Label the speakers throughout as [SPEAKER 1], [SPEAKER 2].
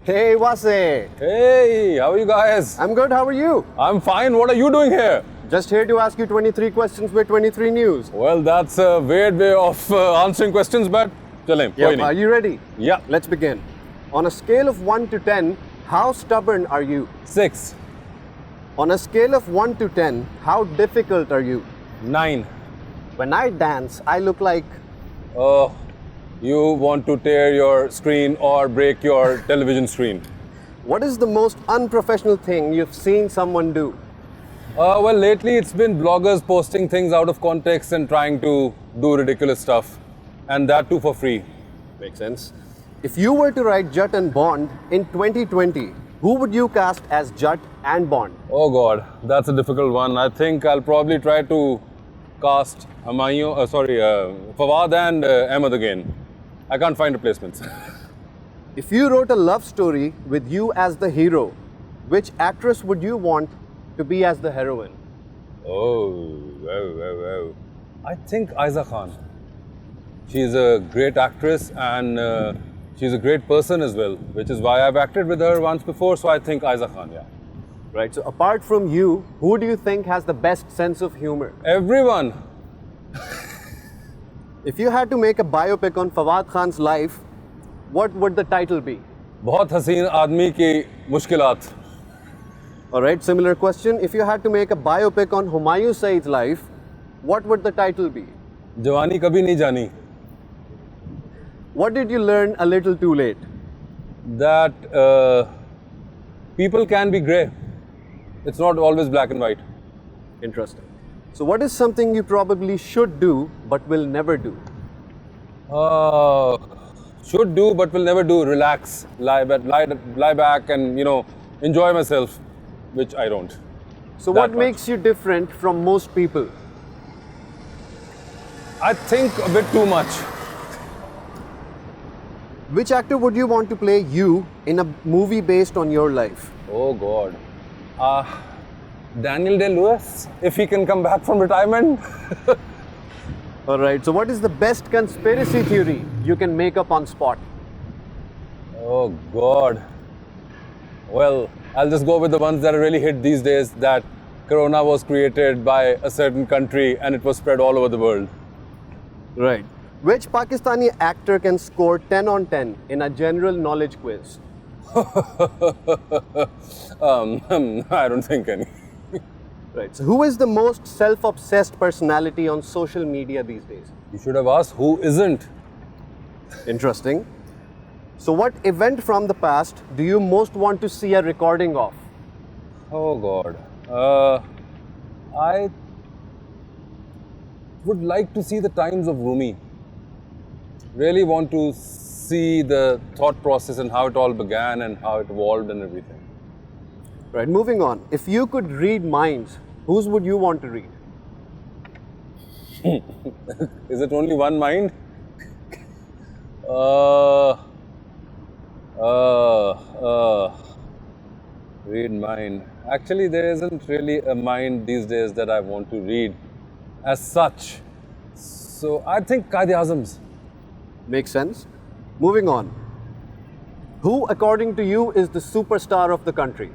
[SPEAKER 1] Hey, Wase.
[SPEAKER 2] Hey, how are you guys?
[SPEAKER 1] I'm good. How are you?
[SPEAKER 2] I'm fine. What are you doing here?
[SPEAKER 1] Just here to ask you 23 questions with 23 news.
[SPEAKER 2] Well, that's a weird way of answering questions, but chale, koi
[SPEAKER 1] Are
[SPEAKER 2] nahi.
[SPEAKER 1] you ready?
[SPEAKER 2] Yeah.
[SPEAKER 1] Let's begin. On a scale of 1 to 10, how stubborn are you?
[SPEAKER 2] 6,
[SPEAKER 1] On a scale of 1 to 10, how difficult are you?
[SPEAKER 2] 9.
[SPEAKER 1] When I dance, I look like...
[SPEAKER 2] Oh, you want to tear your screen or break your television screen.
[SPEAKER 1] What is the most unprofessional thing you've seen someone do?
[SPEAKER 2] Well, lately it's been bloggers posting things out of context and trying to do ridiculous stuff. And that too for free.
[SPEAKER 1] Makes sense. If you were to write Jut and Bond in 2020, who would you cast as Jut and Bond?
[SPEAKER 2] Oh God, that's a difficult one. I think I'll probably try to cast Fawad and Ahmed again. I can't find replacements.
[SPEAKER 1] If you wrote a love story with you as the hero, which actress would you want to be as the heroine?
[SPEAKER 2] Oh. I think Aiza Khan. She's a great actress and she's a great person as well, which is why I've acted with her once before, so I think Aiza Khan, yeah.
[SPEAKER 1] Right, so apart from you, who do you think has the best sense of humor?
[SPEAKER 2] Everyone.
[SPEAKER 1] If you had to make a biopic on Fawad Khan's life, what would the title be?
[SPEAKER 2] बहुत हसीन आदमी की मुश्किलात.
[SPEAKER 1] Alright, similar question. If you had to make a biopic on Humayun Saeed's life, what would the title be?
[SPEAKER 2] जवानी कभी नहीं जानी.
[SPEAKER 1] What did you learn a little too late?
[SPEAKER 2] That people can be grey. It's not always black and white.
[SPEAKER 1] Interesting. So what is something you probably should do but will never do?
[SPEAKER 2] Should do but will never do. Relax, lie back and enjoy myself, which I don't.
[SPEAKER 1] So
[SPEAKER 2] That
[SPEAKER 1] what
[SPEAKER 2] much.
[SPEAKER 1] makes you different from most people?
[SPEAKER 2] I think a bit too much.
[SPEAKER 1] Which actor would you want to play you in a movie based on your life?
[SPEAKER 2] Oh God. Daniel Day-Lewis, if he can come back from retirement.
[SPEAKER 1] Alright, so what is the best conspiracy theory you can make up on spot?
[SPEAKER 2] Oh God. Well, I'll just go with the ones that are really hit these days, that Corona was created by a certain country and it was spread all over the world.
[SPEAKER 1] Right. Which Pakistani actor can score 10 on 10 in a general knowledge quiz?
[SPEAKER 2] I don't think any.
[SPEAKER 1] Right. So who is the most self-obsessed personality on social media these days?
[SPEAKER 2] You should have asked who isn't.
[SPEAKER 1] Interesting. So what event from the past do you most want to see a recording of?
[SPEAKER 2] Oh God. I would like to see the times of Rumi. Really want to see the thought process and how it all began and how it evolved and everything.
[SPEAKER 1] Right. Moving on. If you could read minds, whose would you want to read?
[SPEAKER 2] Is it only one mind? Read mind. Actually, there isn't really a mind these days that I want to read as such. So I think Quaid-e-Azam's.
[SPEAKER 1] Makes sense. Moving on. Who, according to you, is the superstar of the country?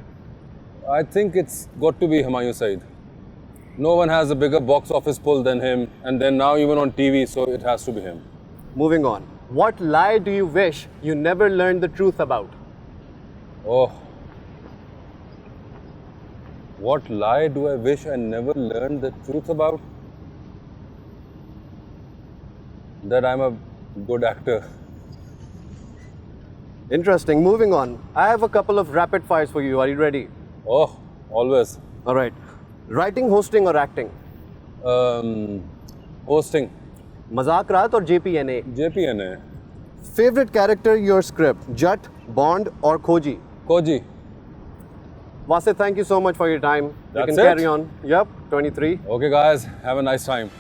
[SPEAKER 2] I think it's got to be Humayun Saeed. No one has a bigger box office pull than him, and then now even on TV, so it has to be him.
[SPEAKER 1] Moving on. What lie do you wish you never learned the truth about?
[SPEAKER 2] Oh. What lie do I wish I never learned the truth about? That I'm a good actor.
[SPEAKER 1] Interesting. Moving on. I have a couple of rapid fires for you. Are you ready?
[SPEAKER 2] Oh, always.
[SPEAKER 1] All right. Writing, hosting, or acting?
[SPEAKER 2] Hosting.
[SPEAKER 1] Mazak Raat or JPNA?
[SPEAKER 2] JPNA.
[SPEAKER 1] Favorite character, your script? Jut, Bond, or Khoji?
[SPEAKER 2] Koji.
[SPEAKER 1] Wase, thank you so much for your time.
[SPEAKER 2] That's
[SPEAKER 1] you can
[SPEAKER 2] it?
[SPEAKER 1] carry on. Yep, 23.
[SPEAKER 2] Okay, guys, have a nice time.